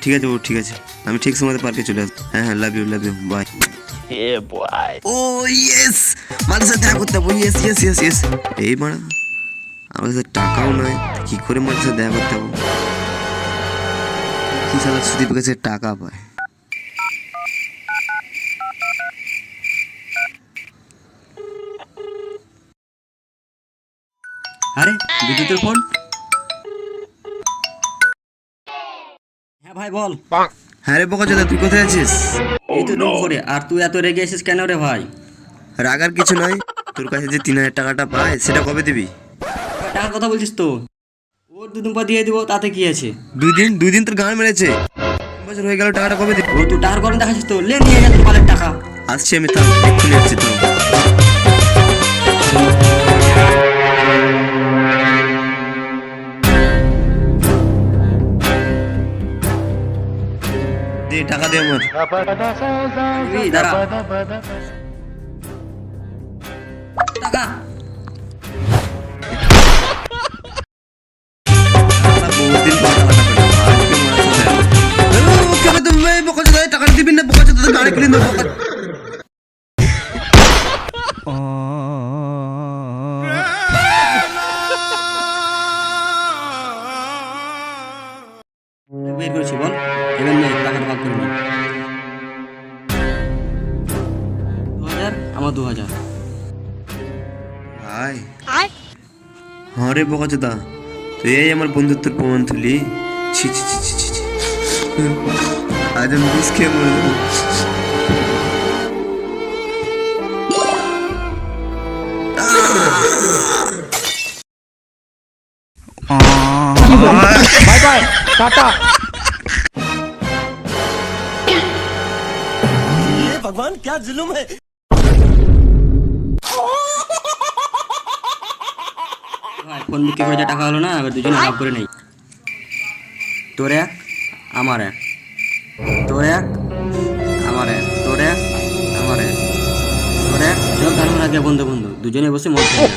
ঠিক আছে ও ঠিক আছে, আমি ঠিক সময় পার্কে চলে আসবো। হ্যাঁ, লাভ ইউ বাই। ও ইয়েস, মানুষের সাথে দেখা করতে হবে। Yes yes yes yes. এই মারা, আমার কাছে টাকাও নয়, কি করে মানুষের সাথে দেখা করতে হবে? কি সালা সুদীপ কাছে টাকা পায়। আরে বিদ্যুতের ফোন। হ্যাঁ ভাই বল। হ্যাঁ রে বোকাচোদা, তুই কোথায় আছিস? এই তো রুম করে। আর তুই এত রেগে এসেছিস কেন রে ভাই? রাগার কিছু নয়, তোর কাছে যে 3000 টাকাটা পায় সেটা কবে দিবি? টাকার কথা বলছিস তো? ওর 2 দিন পর দিয়ে দিব, তাতে কি আছে? 2 দিন তোর গান মেরেছে, 3 বছর হয়ে গেল, টাকাটা কবে দিবি? ও তুই টাকার গরম দেখাচ্ছিস তো? লে নিয়ে গেল তোর টাকা। আসছি আমি, থাম, এক্ষুনি আসছি তো। দে টাকা দে আমার। এই দাঁড়া। টাকা। বহুদিন পর টাকাটা পেলাম, আজকে মনে হচ্ছে দেব। কেন তুমি বোকাচোদা টাকাটা দিবি না? বোকাচোদা তো গাড়ি কিনে দেবো। বের করেছি বল। এবার নে টাকাটা ভাগ করে নি। 2000 আমার 2000। ভাই হ্যাঁ রে বোকাচোদা, তুই এই আমার বন্ধুত্বের প্রমাণ তুলি। ছি ছি ছি ছি ছি ছি। আজ আমি বিষ খেয়ে মরে যাবো। Bye bye tata. ये भगवान क्या जुल्म है। ভাই ফোন বিক্রি করে যা টাকা হলো না, এবার দুজনে ভাগ করে নেই। তোর এক আমার এক, তোর এক আমার এক, তোর এক আমার এক, তোর এক। চল তার আগে বন্ধু বন্ধু দুজনে বসে মদ খাই।